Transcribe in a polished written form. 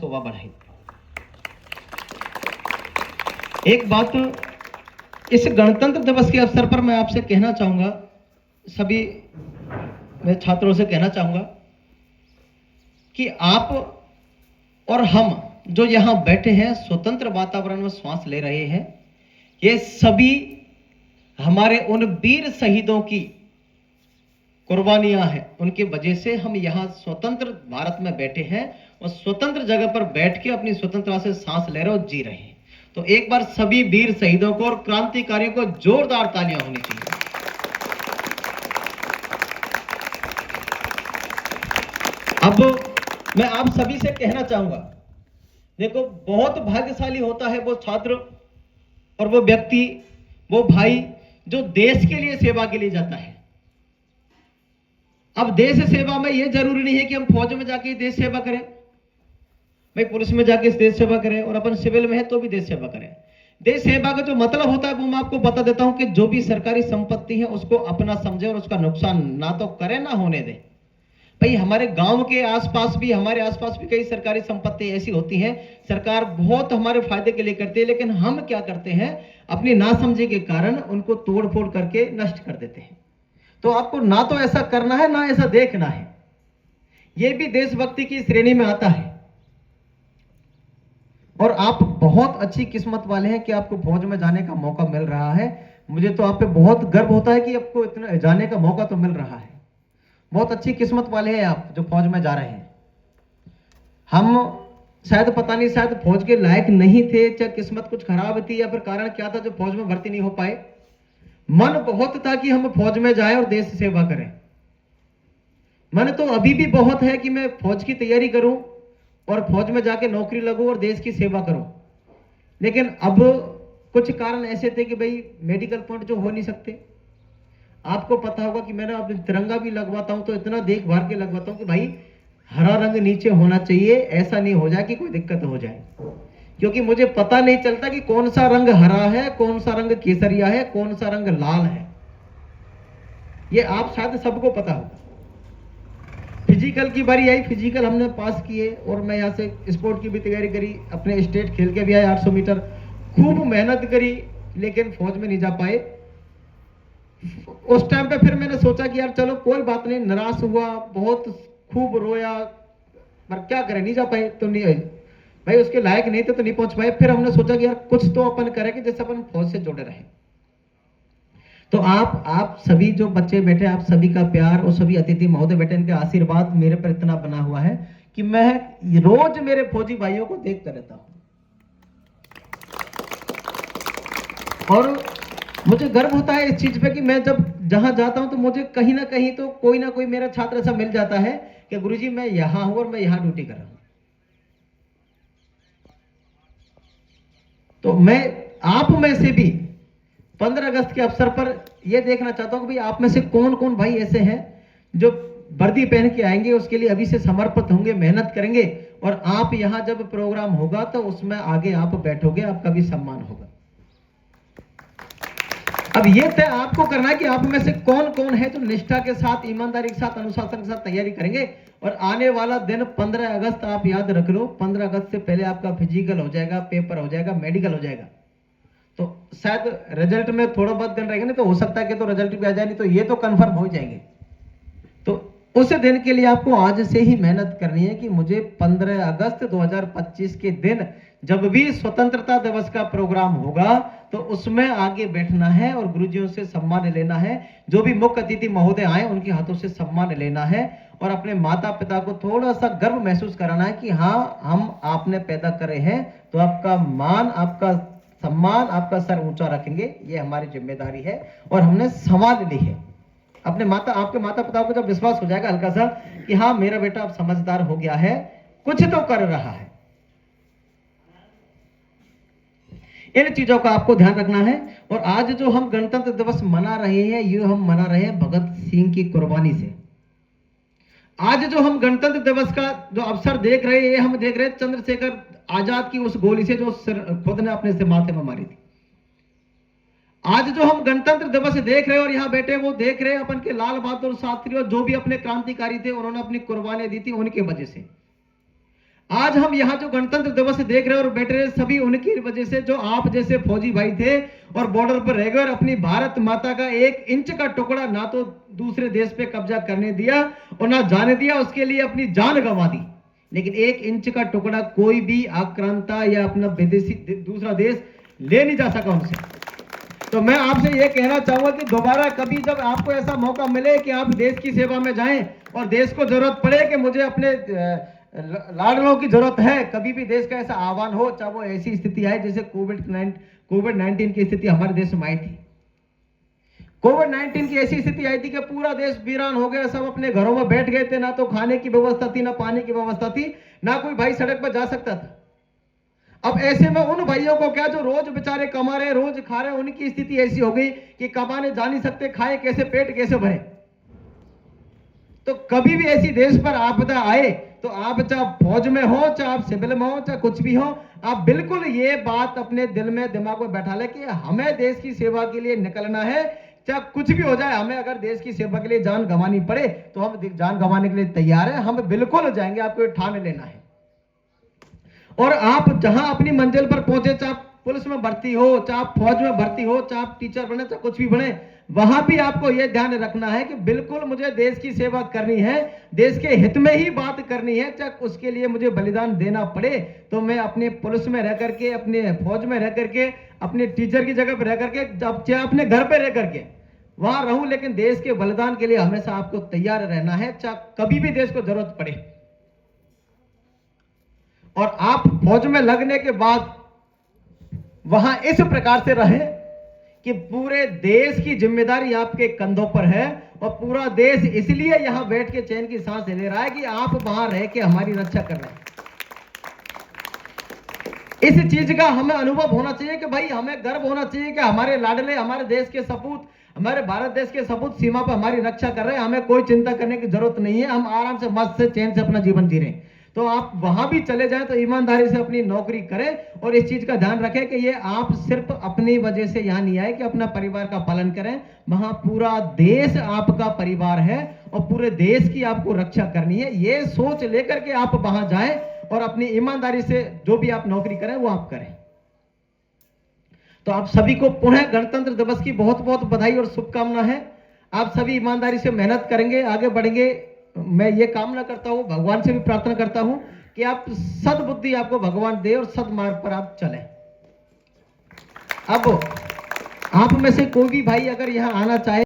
शोभा बढ़ाई। एक बात इस गणतंत्र दिवस के अवसर पर मैं आपसे कहना चाहूंगा, सभी मैं छात्रों से कहना चाहूंगा कि आप और हम जो यहां बैठे हैं, स्वतंत्र वातावरण में श्वास ले रहे हैं, ये सभी हमारे उन वीर शहीदों की कुर्बानियां हैं। उनकी वजह से हम यहां स्वतंत्र भारत में बैठे हैं और स्वतंत्र जगह पर बैठ के अपनी स्वतंत्रता से सांस ले रहे और जी रहे हैं। तो एक बार सभी वीर शहीदों को और क्रांतिकारियों को जोरदार तालियां होनी चाहिए। अब मैं आप सभी से कहना चाहूंगा, देखो बहुत भाग्यशाली होता है वो छात्र और वो व्यक्ति, वो भाई जो देश के लिए सेवा के लिए जाता है। अब देश सेवा में ये जरूरी नहीं है कि हम फौज में जाके देश सेवा करें, भाई पुलिस में जाके देश सेवा करें, और अपन सिविल में है तो भी देश सेवा करें। देश सेवा का जो मतलब होता है वो मैं आपको बता देता हूं कि जो भी सरकारी संपत्ति है उसको अपना समझे और उसका नुकसान ना तो करे ना होने दे। भाई हमारे गांव के आसपास भी, हमारे आसपास भी कई सरकारी संपत्ति ऐसी होती हैं, सरकार बहुत हमारे फायदे के लिए करती है, लेकिन हम क्या करते हैं, अपनी नासमझी के कारण उनको तोड़ फोड़ करके नष्ट कर देते हैं। तो आपको ना तो ऐसा करना है ना ऐसा देखना है। यह भी देशभक्ति की श्रेणी में आता है। और आप बहुत अच्छी किस्मत वाले हैं कि आपको फौज में जाने का मौका मिल रहा है। मुझे तो आप पे बहुत गर्व होता है कि आपको इतना जाने का मौका तो मिल रहा है। बहुत अच्छी किस्मत वाले हैं आप जो फौज में जा रहे हैं। हम शायद पता नहीं, शायद फौज के लायक नहीं थे, चाहे किस्मत कुछ खराब थी या फिर कारण क्या था जो फौज में भर्ती नहीं हो पाए। मन बहुत था कि हम फौज में जाएं और देश सेवा करें। मन तो अभी भी बहुत है कि मैं फौज की तैयारी करूं और फौज में जाके नौकरी लगूं और देश की सेवा करूं, लेकिन अब कुछ कारण ऐसे थे कि भाई मेडिकल पॉइंट जो हो नहीं सकते। आपको पता होगा कि मैंने अब तिरंगा भी लगवाता हूं तो इतना देख भार के लगवाता हूं कि भाई हरा रंग नीचे होना चाहिए, ऐसा नहीं हो जाए कि कोई दिक्कत हो जाए, क्योंकि मुझे पता नहीं चलता कि कौन सा रंग हरा है, कौन सा रंग केसरिया है, कौन सा रंग लाल है। ये आप शायद सबको पता होगा। फिजिकल की बारी आई, फिजिकल हमने पास किए और मैं यहाँ से स्पोर्ट की भी तैयारी करी, अपने स्टेट खेल के भी आए 800 मीटर, खूब मेहनत करी, लेकिन फौज में नहीं जा पाए। उस टाइम पे फिर मैंने सोचा कि यार चलो कोई बात नहीं, निराश हुआ, बहुत खूब रोया, पर क्या करें, नहीं जा पाए तो नहीं, भाई उसके लायक नहीं थे तो नहीं पहुंच पाए। फिर हमने सोचा कि यार कुछ तो अपन करें कि जैसे अपन फौज से जुड़े रहे। तो आप सभी जो बच्चे बैठे, आप सभी का प्यार और सभी अतिथि महोदय बैठे, इनके आशीर्वाद मेरे पर इतना बना हुआ है कि मैं रोज मेरे फौजी भाइयों को देखता रहता हूं और मुझे गर्व होता है इस चीज पे कि मैं जब जहां जाता हूं तो मुझे कहीं ना कहीं तो कोई ना कोई मेरा छात्र ऐसा मिल जाता है कि गुरुजी मैं यहां हूं और मैं यहां ड्यूटी कर रहा हूं। तो मैं आप में से भी 15 अगस्त के अवसर पर यह देखना चाहता हूं कि भाई आप में से कौन कौन भाई ऐसे हैं जो वर्दी पहन के आएंगे, उसके लिए अभी से समर्पित होंगे, मेहनत करेंगे, और आप यहां जब प्रोग्राम होगा तो उसमें आगे आप बैठोगे, आपका भी सम्मान होगा। अब यह तय आपको करना है कि आप में से कौन कौन है जो निष्ठा के साथ, ईमानदारी के साथ, अनुशासन के साथ तैयारी करेंगे। और आने वाला दिन 15 अगस्त आप याद रख लो, 15 अगस्त से पहले आपका फिजिकल हो जाएगा, पेपर हो जाएगा, मेडिकल हो जाएगा। तो शायद रिजल्ट में थोड़ा बहुत दिन रहेगा, नहीं तो हो सकता है कि तो रिजल्ट भी आ जाए, नहीं तो ये तो कंफर्म हो जाएंगे। तो उस दिन के लिए आपको आज से ही मेहनत करनी है कि मुझे 15 अगस्त 2025 के दिन जब भी स्वतंत्रता दिवस का प्रोग्राम होगा तो उसमें आगे बैठना है और गुरुजियों से सम्मान लेना है। जो भी मुख्य अतिथि महोदय आए उनके हाथों से सम्मान लेना है और अपने माता पिता को थोड़ा सा गर्व महसूस कराना है कि हाँ, हम आपने पैदा करे हैं तो आपका मान, आपका सम्मान, आपका सर ऊंचा रखेंगे, ये हमारी जिम्मेदारी है और हमने संभाल ली है। अपने आपके माता पिता को जब विश्वास हो जाएगा हल्का सा कि हाँ मेरा बेटा अब समझदार हो गया है, कुछ तो कर रहा है, इन चीजों का आपको ध्यान रखना है। और आज जो हम गणतंत्र दिवस मना रहे हैं, ये हम मना रहे हैं भगत सिंह की कुर्बानी से। आज जो हम गणतंत्र दिवस का जो अवसर देख रहे हैं, ये हम देख रहे हैं चंद्रशेखर आजाद की उस गोली से जो खुद ने अपने से माथे में मारी थी। आज जो हम गणतंत्र दिवस देख रहे हैं और यहां बैठे वो देख रहे हैं अपन के लाल बहादुर शास्त्री और जो भी अपने क्रांतिकारी थे, उन्होंने अपनी कुर्बानियां दी थी उनके वजह से। आज हम यहाँ जो गणतंत्र दिवस देख रहे हैं और बैठ रहे हैं, सभी उनकी वजह से, जो आप जैसे फौजी भाई थे और बॉर्डर पर रह गए और अपनी भारत माता का 1 इंच का टुकड़ा ना तो दूसरे देश पे कब्जा करने दिया और ना जाने दिया, उसके लिए अपनी जान गंवा दी। लेकिन 1 इंच का टुकड़ा कोई भी आक्रांता या अपना विदेशी दूसरा देश ले नहीं जा सका उनसे। तो मैं आपसे ये कहना चाहूंगा कि दोबारा कभी जब आपको ऐसा मौका मिले कि आप देश की सेवा में जाएं और देश को जरूरत पड़े कि मुझे अपने लाडलों की जरूरत है, कभी भी देश का ऐसा आह्वान हो, चाहे वो ऐसी स्थिति आए जैसे कोविड-19 की स्थिति हमारे देश में आई थी। कोविड-19 की ऐसी स्थिति आई थी कि पूरा देश वीरान हो गया, सब अपने घरों में बैठ गए थे, ना तो खाने की व्यवस्था थी, ना पानी की व्यवस्था थी, ना कोई भाई सड़क पर जा सकता था। अब ऐसे में उन भाइयों को क्या, जो रोज बेचारे कमा रहे, रोज खा रहे, उनकी स्थिति ऐसी हो गई कि कमाने जा नहीं सकते, खाए कैसे, पेट कैसे भरे। तो कभी भी ऐसी देश पर आपदा आए तो आप चाहे फौज में हो, चाहे आप सिविल में हो, चाहे कुछ भी हो, आप बिल्कुल ये बात अपने दिल में, दिमाग में बैठा ले कि हमें देश की सेवा के लिए निकलना है। चाहे कुछ भी हो जाए, हमें अगर देश की सेवा के लिए जान गंवानी पड़े तो हम जान गंवाने के लिए तैयार हैं, हम बिल्कुल जाएंगे, आपको ठान लेना है। और आप जहां अपनी मंजिल पर पहुंचे, चाहे पुलिस में भर्ती हो, चाहे फौज में भर्ती हो, चाहे टीचर बने, चाहे कुछ भी बने, वहां भी आपको यह ध्यान रखना है कि बिल्कुल मुझे देश की सेवा करनी है, देश के हित में ही बात करनी है, चाहे उसके लिए मुझे बलिदान देना पड़े तो मैं अपने पुलिस में रह करके, अपने फौज में रह करके, अपने टीचर की जगह पर रह करके, चाहे अपने घर पर रह करके वहां रहूं, लेकिन देश के बलिदान के लिए हमेशा आपको तैयार रहना है, चाहे कभी भी देश को जरूरत पड़े। और आप फौज में लगने के बाद वहां इस प्रकार से रहे कि पूरे देश की जिम्मेदारी आपके कंधों पर है और पूरा देश इसलिए यहां बैठ के चैन की सांस ले रहा है कि आप वहां रह के हमारी रक्षा कर रहे हैं। इस चीज का हमें अनुभव होना चाहिए कि भाई हमें गर्व होना चाहिए कि हमारे लाडले, हमारे देश के सपूत, हमारे भारत देश के सपूत सीमा पर हमारी रक्षा कर रहे हैं, हमें कोई चिंता करने की जरूरत नहीं है, हम आराम से मस्त से चैन से अपना जीवन जी रहे हैं। तो आप वहां भी चले जाएं तो ईमानदारी से अपनी नौकरी करें और इस चीज का ध्यान रखें कि ये आप सिर्फ अपनी वजह से यहां नहीं आए कि अपना परिवार का पालन करें, वहां पूरा देश आपका परिवार है और पूरे देश की आपको रक्षा करनी है। ये सोच लेकर के आप वहां जाएं और अपनी ईमानदारी से जो भी आप नौकरी करें वो आप करें। तो आप सभी को पुनः गणतंत्र दिवस की बहुत बहुत बधाई और शुभकामना है। आप सभी ईमानदारी से मेहनत करेंगे, आगे बढ़ेंगे। मैं ये कामना करता हूं, भगवान से भी प्रार्थना करता हूं कि आप सद्बुद्धि आपको भगवान दे और सद्मार्ग पर आप चलें। अब आप में से कोई भी भाई अगर यहां आना चाहे